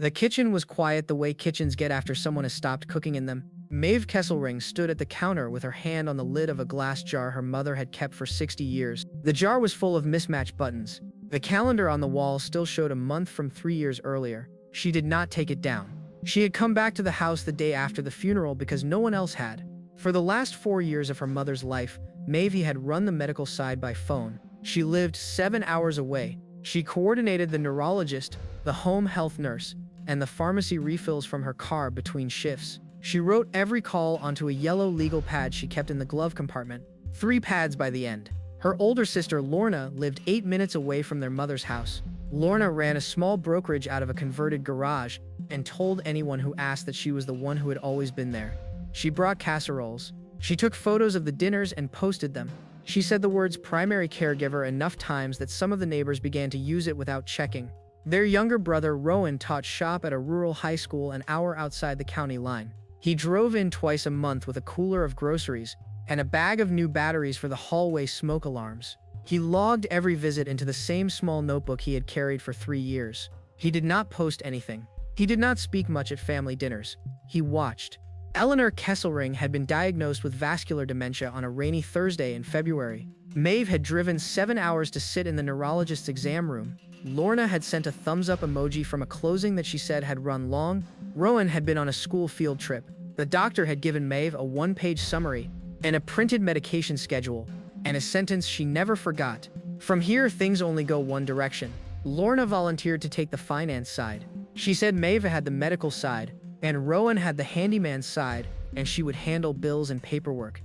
The kitchen was quiet the way kitchens get after someone has stopped cooking in them. Mave Kesselring stood at the counter with her hand on the lid of a glass jar her mother had kept for 60 years. The jar was full of mismatched buttons. The calendar on the wall still showed a month from 3 years earlier. She did not take it down. She had come back to the house the day after the funeral because no one else had. For the last 4 years of her mother's life, Mave had run the medical side by phone. She lived 7 hours away. She coordinated the neurologist, the home health nurse, and the pharmacy refills from her car between shifts. She wrote every call onto a yellow legal pad she kept in the glove compartment, 3 pads by the end. Her older sister, Lorna, lived 8 minutes away from their mother's house. Lorna ran a small brokerage out of a converted garage and told anyone who asked that she was the one who had always been there. She brought casseroles. She took photos of the dinners and posted them. She said the words primary caregiver enough times that some of the neighbors began to use it without checking. Their younger brother, Roan, taught shop at a rural high school an hour outside the county line. He drove in twice a month with a cooler of groceries and a bag of new batteries for the hallway smoke alarms. He logged every visit into the same small notebook he had carried for 3 years. He did not post anything. He did not speak much at family dinners. He watched. Eleanor Kesselring had been diagnosed with vascular dementia on a rainy Thursday in February. Mave had driven 7 hours to sit in the neurologist's exam room. Lorna had sent a thumbs-up emoji from a closing that she said had run long. Roan had been on a school field trip. The doctor had given Mave a 1-page summary and a printed medication schedule, and a sentence she never forgot. From here, things only go one direction. Lorna volunteered to take the finance side. She said Mave had the medical side, and Roan had the handyman side, and she would handle bills and paperwork.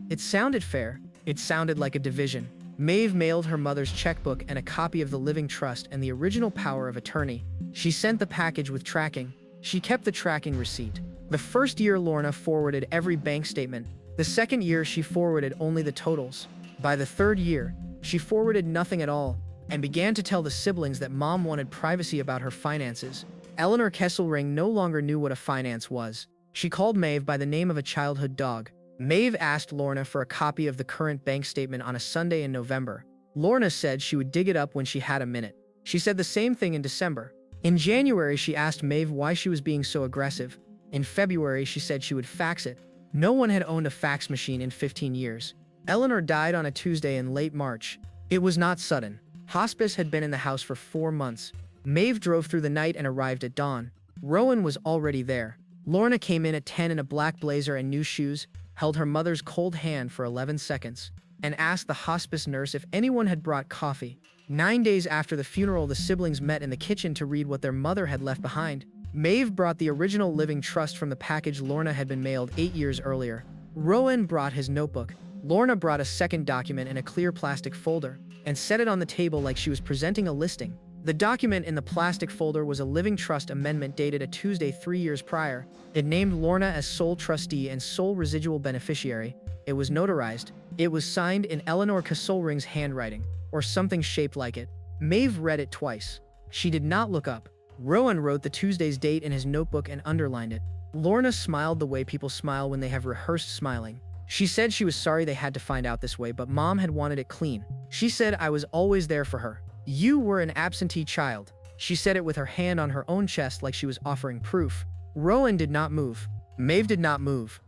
It sounded fair. It sounded like a division. Mave mailed her mother's checkbook and a copy of the living trust and the original power of attorney. She sent the package with tracking. She kept the tracking receipt. The first year, Lorna forwarded every bank statement. The second year, she forwarded only the totals. By the third year, she forwarded nothing at all and began to tell the siblings that Mom wanted privacy about her finances. Eleanor Kesselring no longer knew what a finance was. She called Mave by the name of a childhood dog. Mave asked Lorna for a copy of the current bank statement on a Sunday in November. Lorna said she would dig it up when she had a minute. She said the same thing in December. In January, she asked Mave why she was being so aggressive. In February, she said she would fax it. No one had owned a fax machine in 15 years. Eleanor died on a Tuesday in late March. It was not sudden. Hospice had been in the house for 4 months. Mave drove through the night and arrived at dawn. Roan was already there. Lorna came in at 10 in a black blazer and new shoes, held her mother's cold hand for 11 seconds, and asked the hospice nurse if anyone had brought coffee. 9 days after the funeral, the siblings met in the kitchen to read what their mother had left behind. Mave brought the original living trust from the package Lorna had been mailed 8 years earlier. Roan brought his notebook. Lorna brought a second document in a clear plastic folder and set it on the table like she was presenting a listing. The document in the plastic folder was a living trust amendment dated a Tuesday 3 years prior. It named Lorna as sole trustee and sole residual beneficiary. It was notarized. It was signed in Eleanor Kesselring's handwriting, or something shaped like it. Mave read it twice. She did not look up. Roan wrote the Tuesday's date in his notebook and underlined it. Lorna smiled the way people smile when they have rehearsed smiling. She said she was sorry they had to find out this way, but Mom had wanted it clean. She said I was always there for her. You were an absentee child. She said it with her hand on her own chest like she was offering proof. Roan did not move. Mave did not move.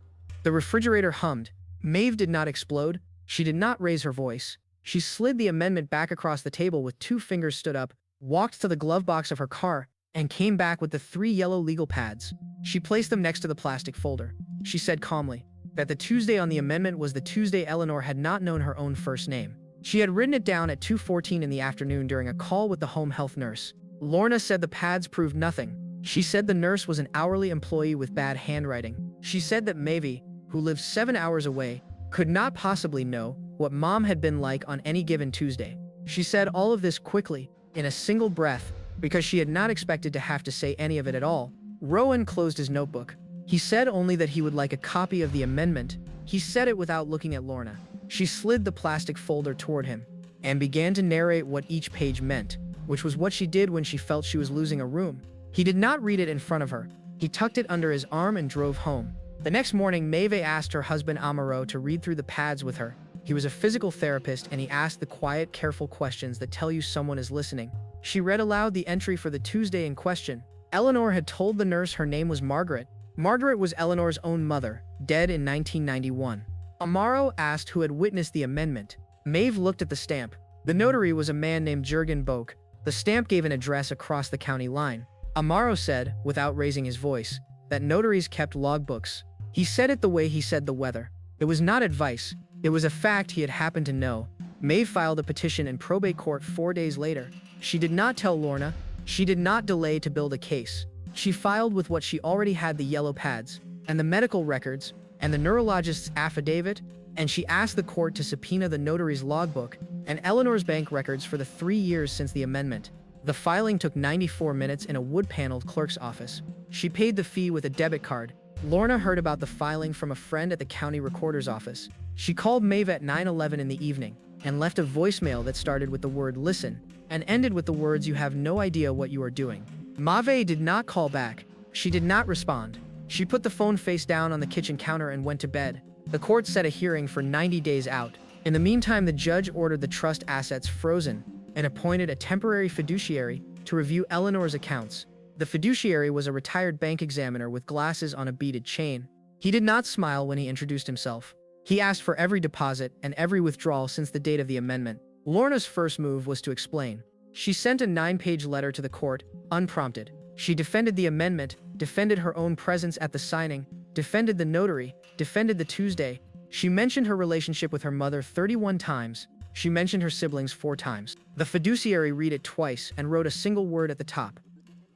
The refrigerator hummed. Mave did not explode. She did not raise her voice. She slid the amendment back across the table with 2 fingers, stood up, walked to the glove box of her car, and came back with the 3 yellow legal pads. She placed them next to the plastic folder. She said calmly that the Tuesday on the amendment was the Tuesday Eleanor had not known her own first name. She had written it down at 2:14 in the afternoon during a call with the home health nurse. Lorna said the pads proved nothing. She said the nurse was an hourly employee with bad handwriting. She said that Mave, who lived 7 hours away, could not possibly know what Mom had been like on any given Tuesday. She said all of this quickly, in a single breath, because she had not expected to have to say any of it at all. Roan closed his notebook. He said only that he would like a copy of the amendment. He said it without looking at Lorna. She slid the plastic folder toward him and began to narrate what each page meant, which was what she did when she felt she was losing a room. He did not read it in front of her. He tucked it under his arm and drove home. The next morning, Mave asked her husband Amaro to read through the pads with her. He was a physical therapist, and he asked the quiet, careful questions that tell you someone is listening. She read aloud the entry for the Tuesday in question. Eleanor had told the nurse her name was Margaret. Margaret was Eleanor's own mother, dead in 1991. Amaro asked who had witnessed the amendment. Mave looked at the stamp. The notary was a man named Jurgen Boak. The stamp gave an address across the county line. Amaro said, without raising his voice, that notaries kept logbooks. He said it the way he said the weather. It was not advice. It was a fact he had happened to know. Mave filed a petition in probate court 4 days later. She did not tell Lorna. She did not delay to build a case. She filed with what she already had: the yellow pads, and the medical records, and the neurologist's affidavit, and she asked the court to subpoena the notary's logbook and Eleanor's bank records for the 3 years since the amendment. The filing took 94 minutes in a wood-paneled clerk's office. She paid the fee with a debit card. Lorna heard about the filing from a friend at the county recorder's office. She called Mave at 9:11 in the evening and left a voicemail that started with the word "listen" and ended with the words "you have no idea what you are doing." Mave did not call back. She did not respond. She put the phone face down on the kitchen counter and went to bed. The court set a hearing for 90 days out. In the meantime, the judge ordered the trust assets frozen and appointed a temporary fiduciary to review Eleanor's accounts. The fiduciary was a retired bank examiner with glasses on a beaded chain. He did not smile when he introduced himself. He asked for every deposit and every withdrawal since the date of the amendment. Lorna's first move was to explain. She sent a 9-page letter to the court, unprompted. She defended the amendment, defended her own presence at the signing, defended the notary, defended the Tuesday. She mentioned her relationship with her mother 31 times. She mentioned her siblings 4 times. The fiduciary read it twice and wrote a single word at the top: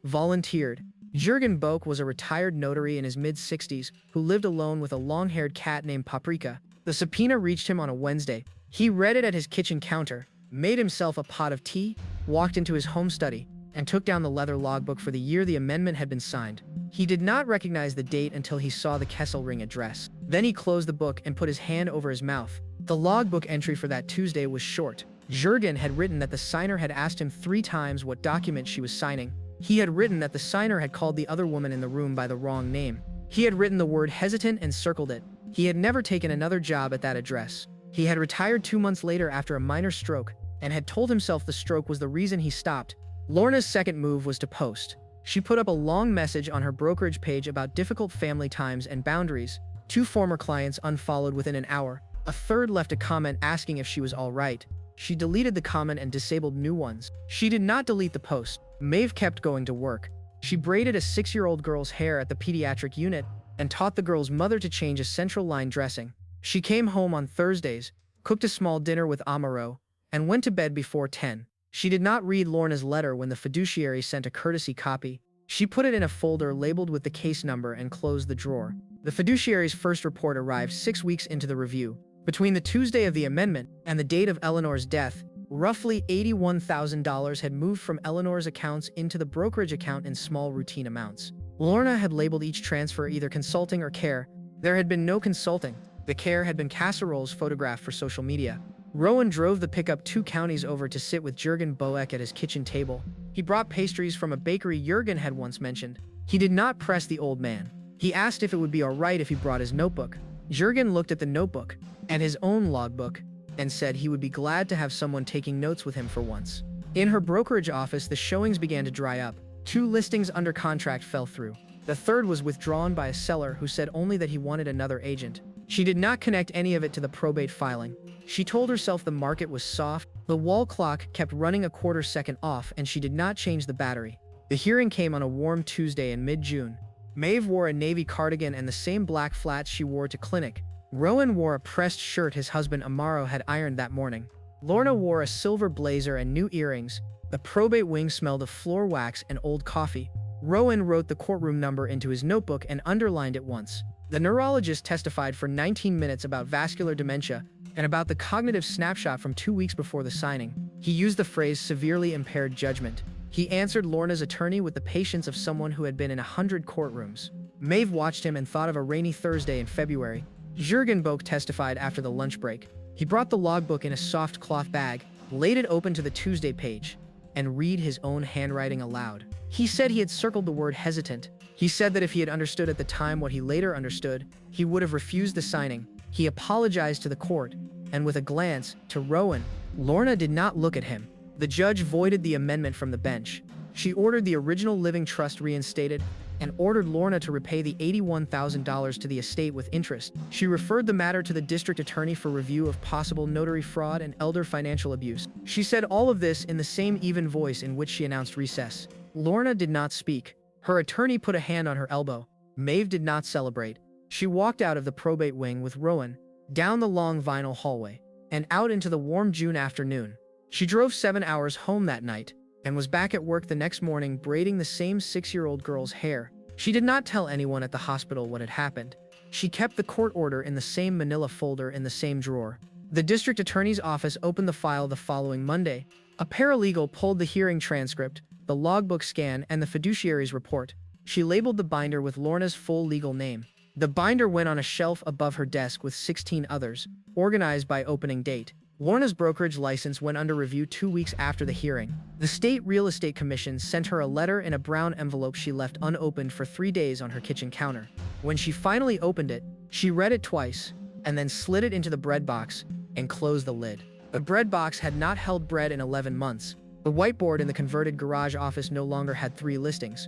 volunteered. Jurgen Boak was a retired notary in his mid-60s who lived alone with a long-haired cat named Paprika. The subpoena reached him on a Wednesday. He read it at his kitchen counter, made himself a pot of tea, walked into his home study, and took down the leather logbook for the year the amendment had been signed. He did not recognize the date until he saw the Kesselring address. Then he closed the book and put his hand over his mouth. The logbook entry for that Tuesday was short. Jurgen had written that the signer had asked him 3 times what document she was signing. He had written that the signer had called the other woman in the room by the wrong name. He had written the word hesitant and circled it. He had never taken another job at that address. He had retired 2 months later after a minor stroke and had told himself the stroke was the reason he stopped. Lorna's second move was to post. She put up a long message on her brokerage page about difficult family times and boundaries. 2 former clients unfollowed within an hour. A third left a comment asking if she was all right. She deleted the comment and disabled new ones. She did not delete the post. Mave kept going to work. She braided a 6-year-old girl's hair at the pediatric unit and taught the girl's mother to change a central line dressing. She came home on Thursdays, cooked a small dinner with Amaro, and went to bed before 10. She did not read Lorna's letter when the fiduciary sent a courtesy copy. She put it in a folder labeled with the case number and closed the drawer. The fiduciary's first report arrived 6 weeks into the review. Between the Tuesday of the amendment and the date of Eleanor's death, roughly $81,000 had moved from Eleanor's accounts into the brokerage account in small routine amounts. Lorna had labeled each transfer either consulting or care. There had been no consulting. The care had been casseroles photographed for social media. Roan drove the pickup 2 counties over to sit with Jurgen Boak at his kitchen table. He brought pastries from a bakery Jurgen had once mentioned. He did not press the old man. He asked if it would be all right if he brought his notebook. Jurgen looked at the notebook and his own logbook and said he would be glad to have someone taking notes with him for once. In her brokerage office, the showings began to dry up. 2 listings under contract fell through. The third was withdrawn by a seller who said only that he wanted another agent. She did not connect any of it to the probate filing. She told herself the market was soft. The wall clock kept running a quarter second off and she did not change the battery. The hearing came on a warm Tuesday in mid-June. Mave wore a navy cardigan and the same black flats she wore to clinic. Roan wore a pressed shirt his husband Amaro had ironed that morning. Lorna wore a silver blazer and new earrings. The probate wing smelled of floor wax and old coffee. Roan wrote the courtroom number into his notebook and underlined it once. The neurologist testified for 19 minutes about vascular dementia and about the cognitive snapshot from 2 weeks before the signing. He used the phrase severely impaired judgment. He answered Lorna's attorney with the patience of someone who had been in 100 courtrooms. Mave watched him and thought of a rainy Thursday in February. Jurgen Boak testified after the lunch break. He brought the logbook in a soft cloth bag, laid it open to the Tuesday page, and read his own handwriting aloud. He said he had circled the word hesitant. He said that if he had understood at the time what he later understood, he would have refused the signing. He apologized to the court, and with a glance to Roan, Lorna did not look at him. The judge voided the amendment from the bench. She ordered the original living trust reinstated and ordered Lorna to repay the $81,000 to the estate with interest. She referred the matter to the district attorney for review of possible notary fraud and elder financial abuse. She said all of this in the same even voice in which she announced recess. Lorna did not speak. Her attorney put a hand on her elbow. Mave did not celebrate. She walked out of the probate wing with Roan, down the long vinyl hallway, and out into the warm June afternoon. She drove 7 hours home that night and was back at work the next morning braiding the same 6-year-old girl's hair. She did not tell anyone at the hospital what had happened. She kept the court order in the same manila folder in the same drawer. The district attorney's office opened the file the following Monday. A paralegal pulled the hearing transcript, the logbook scan, and the fiduciary's report. She labeled the binder with Lorna's full legal name. The binder went on a shelf above her desk with 16 others, organized by opening date. Lorna's brokerage license went under review 2 weeks after the hearing. The State Real Estate Commission sent her a letter in a brown envelope she left unopened for 3 days on her kitchen counter. When she finally opened it, she read it twice, and then slid it into the bread box and closed the lid. The bread box had not held bread in 11 months. The whiteboard in the converted garage office no longer had 3 listings.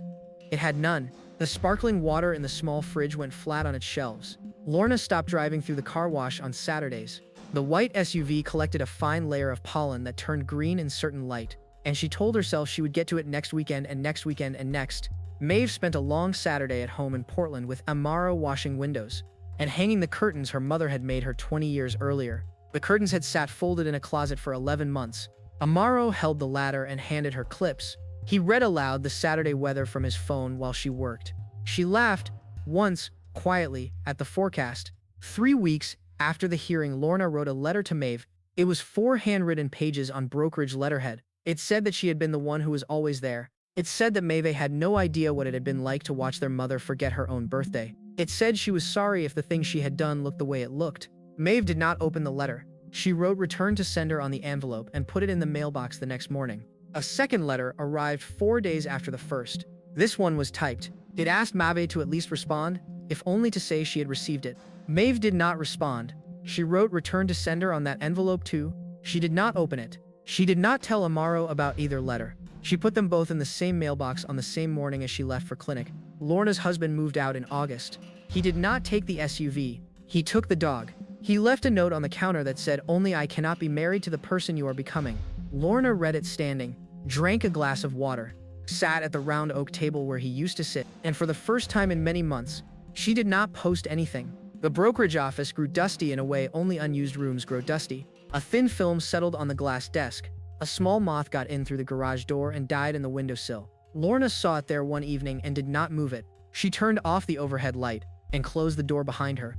It had none. The sparkling water in the small fridge went flat on its shelves. Lorna stopped driving through the car wash on Saturdays. The white SUV collected a fine layer of pollen that turned green in certain light, and she told herself she would get to it next weekend and next weekend and next. Mave spent a long Saturday at home in Portland with Amaro washing windows and hanging the curtains her mother had made her 20 years earlier. The curtains had sat folded in a closet for 11 months. Amaro held the ladder and handed her clips. He read aloud the Saturday weather from his phone while she worked. She laughed, once, quietly, at the forecast. 3 weeks after the hearing, Lorna wrote a letter to Mave. It was 4 handwritten pages on brokerage letterhead. It said that she had been the one who was always there. It said that Mave had no idea what it had been like to watch their mother forget her own birthday. It said she was sorry if the things she had done looked the way it looked. Mave did not open the letter. She wrote return to sender on the envelope and put it in the mailbox the next morning. A second letter arrived 4 days after the first. This one was typed. It asked Mave to at least respond, if only to say she had received it. Mave did not respond. She wrote return to sender on that envelope too. She did not open it. She did not tell Amaro about either letter. She put them both in the same mailbox on the same morning as she left for clinic. Lorna's husband moved out in August. He did not take the SUV. He took the dog. He left a note on the counter that said, only I cannot be married to the person you are becoming. Lorna read it standing, drank a glass of water, sat at the round oak table where he used to sit, and for the first time in many months, she did not post anything. The brokerage office grew dusty in a way only unused rooms grow dusty. A thin film settled on the glass desk. A small moth got in through the garage door and died in the windowsill. Lorna saw it there one evening and did not move it. She turned off the overhead light and closed the door behind her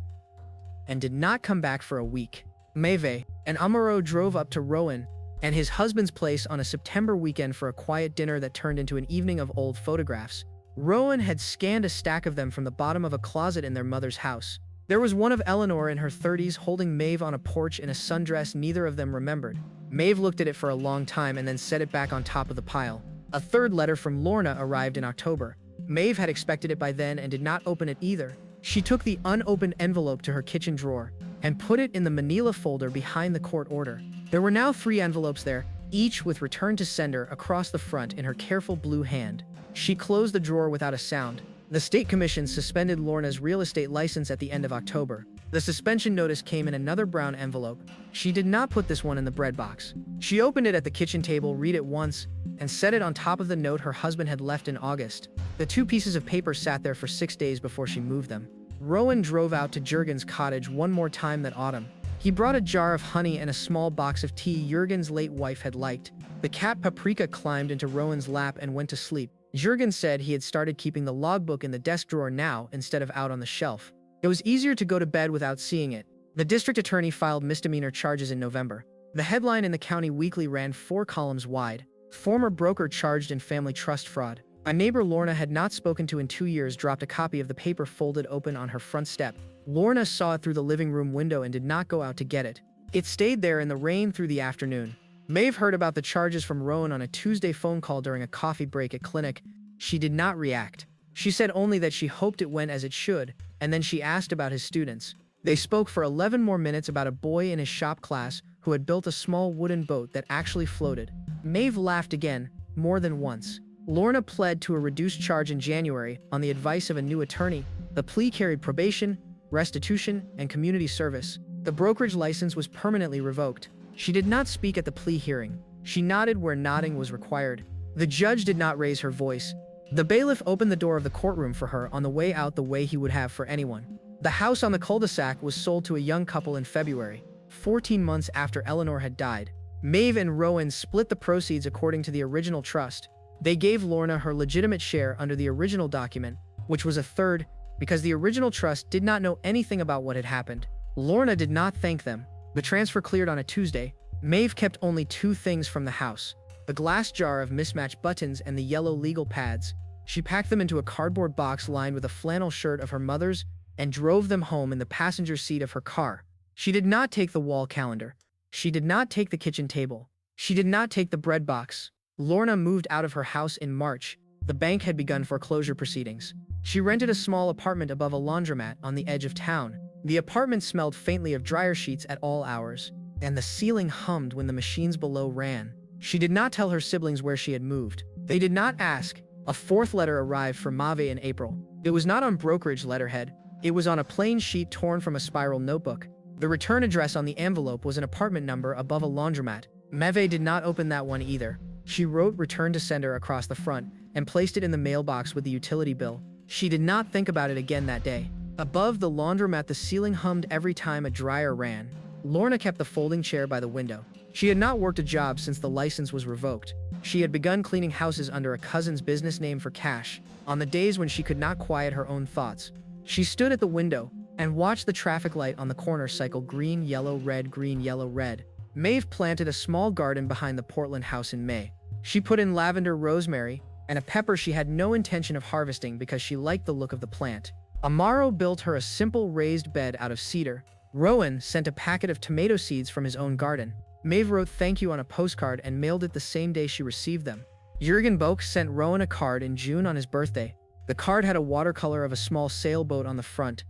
and did not come back for a week. Mave and Amaro drove up to Roan and his husband's place on a September weekend for a quiet dinner that turned into an evening of old photographs. Roan had scanned a stack of them from the bottom of a closet in their mother's house. There was one of Eleanor in her 30s holding Mave on a porch in a sundress neither of them remembered. Mave looked at it for a long time and then set it back on top of the pile. A third letter from Lorna arrived in October. Mave had expected it by then and did not open it either. She took the unopened envelope to her kitchen drawer and put it in the manila folder behind the court order. There were now 3 envelopes there, each with return to sender across the front in her careful blue hand. She closed the drawer without a sound. The State Commission suspended Lorna's real estate license at the end of October. The suspension notice came in another brown envelope. She did not put this one in the bread box. She opened it at the kitchen table, read it once, and set it on top of the note her husband had left in August. The 2 pieces of paper sat there for 6 days before she moved them. Roan drove out to Jurgen's cottage one more time that autumn. He brought a jar of honey and a small box of tea Jurgen's late wife had liked. The cat Paprika climbed into Rowan's lap and went to sleep. Jurgen said he had started keeping the logbook in the desk drawer now instead of out on the shelf. It was easier to go to bed without seeing it. The district attorney filed misdemeanor charges in November. The headline in the county weekly ran 4 columns wide. Former broker charged in family trust fraud. A neighbor Lorna had not spoken to in 2 years dropped a copy of the paper folded open on her front step. Lorna saw it through the living room window and did not go out to get it. It stayed there in the rain through the afternoon. Mave heard about the charges from Roan on a Tuesday phone call during a coffee break at clinic. She did not react. She said only that she hoped it went as it should, and then she asked about his students. They spoke for 11 more minutes about a boy in his shop class who had built a small wooden boat that actually floated. Mave laughed again, more than once. Lorna pled to a reduced charge in January on the advice of a new attorney. The plea carried probation, restitution, and community service. The brokerage license was permanently revoked. She did not speak at the plea hearing. She nodded where nodding was required. The judge did not raise her voice. The bailiff opened the door of the courtroom for her on the way out the way he would have for anyone. The house on the cul-de-sac was sold to a young couple in February, 14 months after Eleanor had died. Mave and Roan split the proceeds according to the original trust. They gave Lorna her legitimate share under the original document, which was a third, because the original trust did not know anything about what had happened. Lorna did not thank them. The transfer cleared on a Tuesday. Mave kept only 2 things from the house: the glass jar of mismatched buttons and the yellow legal pads. She packed them into a cardboard box lined with a flannel shirt of her mother's and drove them home in the passenger seat of her car. She did not take the wall calendar. She did not take the kitchen table. She did not take the bread box. Lorna moved out of her house in March. The bank had begun foreclosure proceedings. She rented a small apartment above a laundromat on the edge of town. The apartment smelled faintly of dryer sheets at all hours, and the ceiling hummed when the machines below ran. She did not tell her siblings where she had moved. They did not ask. A 4th letter arrived from Mave in April. It was not on brokerage letterhead. It was on a plain sheet torn from a spiral notebook. The return address on the envelope was an apartment number above a laundromat. Mave did not open that one either. She wrote "Return to sender" across the front and placed it in the mailbox with the utility bill. She did not think about it again that day. Above the laundromat, the ceiling hummed every time a dryer ran. Lorna kept the folding chair by the window. She had not worked a job since the license was revoked. She had begun cleaning houses under a cousin's business name for cash, on the days when she could not quiet her own thoughts. She stood at the window and watched the traffic light on the corner cycle green, yellow, red. Mave planted a small garden behind the Portland house in May. She put in lavender, rosemary, and a pepper she had no intention of harvesting because she liked the look of the plant. Amaro built her a simple raised bed out of cedar. Roan sent a packet of tomato seeds from his own garden. Mave wrote "thank you" on a postcard and mailed it the same day she received them. Jurgen Boak sent Roan a card in June on his birthday. The card had a watercolor of a small sailboat on the front.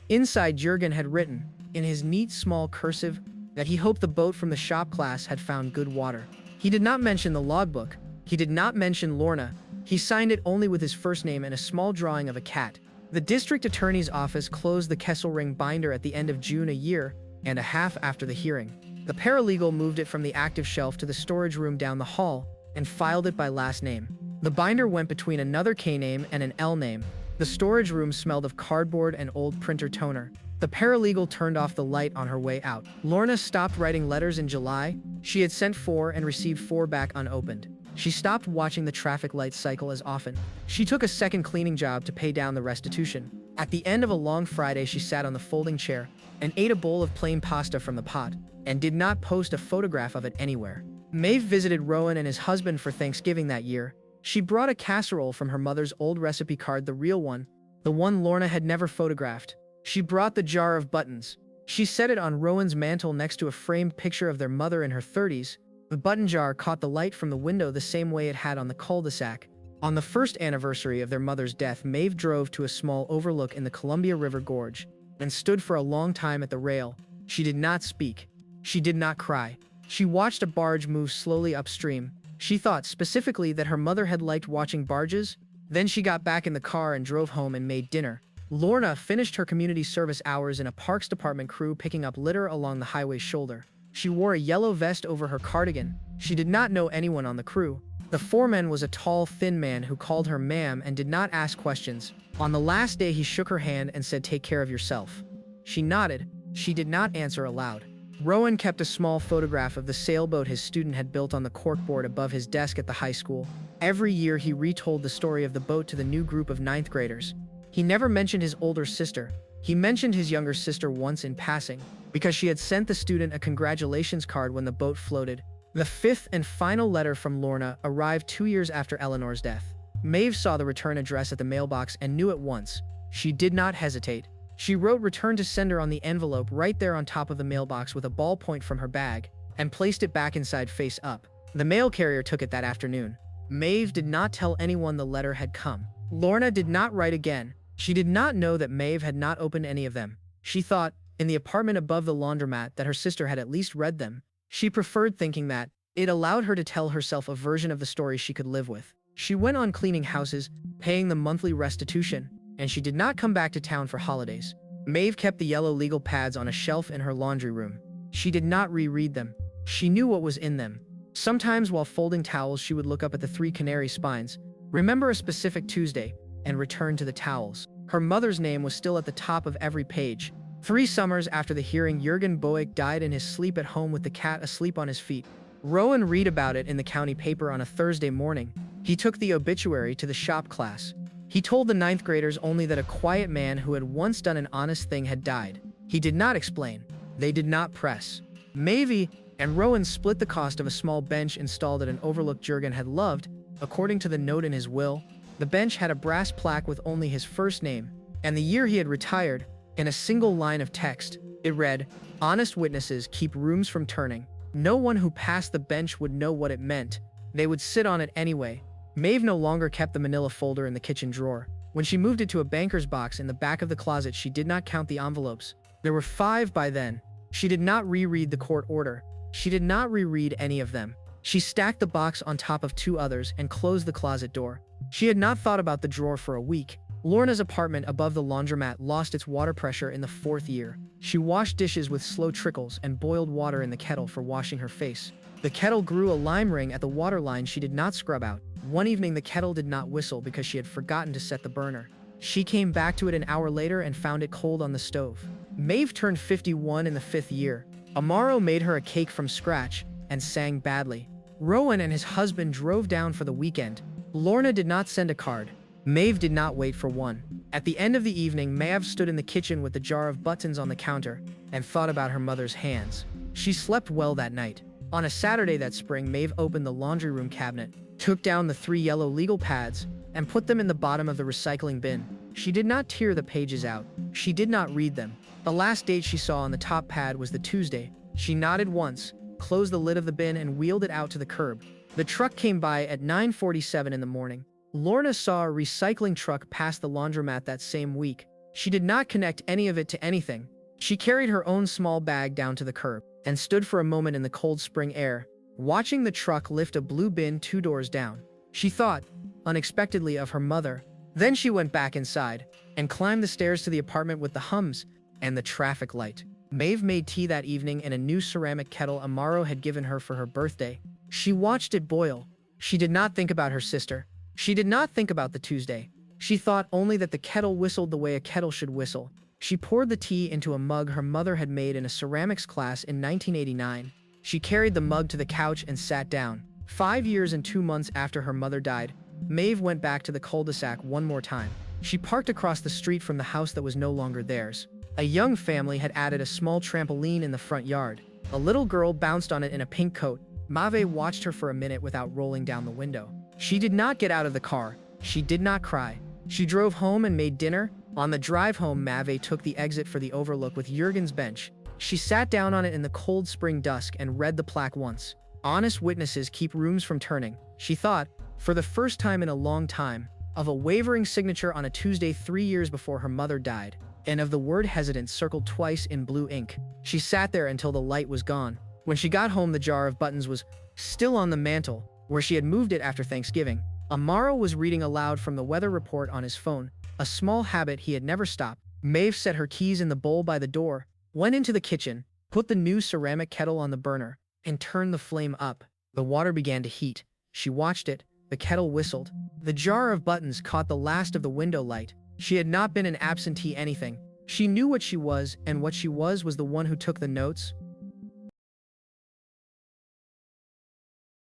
Inside, Jurgen had written, in his neat small cursive, that he hoped the boat from the shop class had found good water. He did not mention the logbook. He did not mention Lorna. He signed it only with his first name and a small drawing of a cat. The district attorney's office closed the Kesselring binder at the end of June, a year and a half after the hearing. The paralegal moved it from the active shelf to the storage room down the hall and filed it by last name. The binder went between another K name and an L name. The storage room smelled of cardboard and old printer toner. The paralegal turned off the light on her way out. Lorna stopped writing letters in July. She had sent 4 and received 4 back unopened. She stopped watching the traffic light cycle as often. She took a second cleaning job to pay down the restitution. At the end of a long Friday, she sat on the folding chair and ate a bowl of plain pasta from the pot, and did not post a photograph of it anywhere. Mave visited Roan and his husband for Thanksgiving that year. She brought a casserole from her mother's old recipe card, the real one, the one Lorna had never photographed. She brought the jar of buttons. She set it on Roan's mantel next to a framed picture of their mother in her 30s. The button jar caught the light from the window the same way it had on the cul-de-sac. On the first anniversary of their mother's death, Mave drove to a small overlook in the Columbia River Gorge and stood for a long time at the rail. She did not speak. She did not cry. She watched a barge move slowly upstream. She thought specifically that her mother had liked watching barges. Then she got back in the car and drove home and made dinner. Lorna finished her community service hours in a Parks Department crew picking up litter along the highway's shoulder. She wore a yellow vest over her cardigan. She did not know anyone on the crew. The foreman was a tall, thin man who called her ma'am and did not ask questions. On the last day, he shook her hand and said, "Take care of yourself." She nodded. She did not answer aloud. Roan kept a small photograph of the sailboat his student had built on the corkboard above his desk at the high school. Every year, he retold the story of the boat to the new group of 9th graders. He never mentioned his older sister. He mentioned his younger sister once in passing, because she had sent the student a congratulations card when the boat floated. The 5th and final letter from Lorna arrived 2 years after Eleanor's death. Mave saw the return address at the mailbox and knew at once. She did not hesitate. She wrote "Return to sender" on the envelope right there on top of the mailbox with a ballpoint from her bag, and placed it back inside face up. The mail carrier took it that afternoon. Mave did not tell anyone the letter had come. Lorna did not write again. She did not know that Mave had not opened any of them. She thought, in the apartment above the laundromat, that her sister had at least read them. She preferred thinking that. It allowed her to tell herself a version of the story she could live with. She went on cleaning houses, paying the monthly restitution, and she did not come back to town for holidays. Mave kept the yellow legal pads on a shelf in her laundry room. She did not reread them. She knew what was in them. Sometimes while folding towels, she would look up at the 3 canary spines, remember a specific Tuesday, and return to the towels. Her mother's name was still at the top of every page. 3 summers after the hearing, Jürgen Boeck died in his sleep at home with the cat asleep on his feet. Roan read about it in the county paper on a Thursday morning. He took the obituary to the shop class. He told the 9th graders only that a quiet man who had once done an honest thing had died. He did not explain. They did not press. Mave and Roan split the cost of a small bench installed at an overlook Jürgen had loved. According to the note in his will, the bench had a brass plaque with only his first name and the year he had retired. In a single line of text, it read, "Honest witnesses keep rooms from turning." No one who passed the bench would know what it meant. They would sit on it anyway. Mave no longer kept the manila folder in the kitchen drawer. When she moved it to a banker's box in the back of the closet, she did not count the envelopes. There were 5 by then. She did not reread the court order. She did not reread any of them. She stacked the box on top of 2 others and closed the closet door. She had not thought about the drawer for a week. Lorna's apartment above the laundromat lost its water pressure in the 4th year. She washed dishes with slow trickles and boiled water in the kettle for washing her face. The kettle grew a lime ring at the water line she did not scrub out. One evening, the kettle did not whistle because she had forgotten to set the burner. She came back to it an hour later and found it cold on the stove. Mave turned 51 in the 5th year. Amaro made her a cake from scratch and sang badly. Roan and his husband drove down for the weekend. Lorna did not send a card. Mave did not wait for one. At the end of the evening, Mave stood in the kitchen with the jar of buttons on the counter and thought about her mother's hands. She slept well that night. On a Saturday that spring, Mave opened the laundry room cabinet, took down the 3 yellow legal pads, and put them in the bottom of the recycling bin. She did not tear the pages out. She did not read them. The last date she saw on the top pad was the Tuesday. She nodded once, closed the lid of the bin, and wheeled it out to the curb. The truck came by at 9:47 in the morning. Lorna saw a recycling truck pass the laundromat that same week. She did not connect any of it to anything. She carried her own small bag down to the curb and stood for a moment in the cold spring air, watching the truck lift a blue bin 2 doors down. She thought, unexpectedly, of her mother. Then she went back inside and climbed the stairs to the apartment with the hums and the traffic light. Mave made tea that evening in a new ceramic kettle Amaro had given her for her birthday. She watched it boil. She did not think about her sister. She did not think about the Tuesday. She thought only that the kettle whistled the way a kettle should whistle. She poured the tea into a mug her mother had made in a ceramics class in 1989. She carried the mug to the couch and sat down. 5 years and 2 months after her mother died, Mave went back to the cul-de-sac one more time. She parked across the street from the house that was no longer theirs. A young family had added a small trampoline in the front yard. A little girl bounced on it in a pink coat. Mave watched her for a minute without rolling down the window. She did not get out of the car. She did not cry. She drove home and made dinner. On the drive home, Mave took the exit for the overlook with Jürgen's bench. She sat down on it in the cold spring dusk and read the plaque once. Honest witnesses keep rooms from turning. She thought, for the first time in a long time, of a wavering signature on a Tuesday 3 years before her mother died, and of the word hesitant circled twice in blue ink. She sat there until the light was gone. When she got home, the jar of buttons was still on the mantel, where she had moved it after Thanksgiving. Amaro was reading aloud from the weather report on his phone, a small habit he had never stopped. Mave set her keys in the bowl by the door, went into the kitchen, put the new ceramic kettle on the burner, and turned the flame up. The water began to heat. She watched it. The kettle whistled. The jar of buttons caught the last of the window light. She had not been an absentee anything. She knew what she was, and what she was the one who took the notes.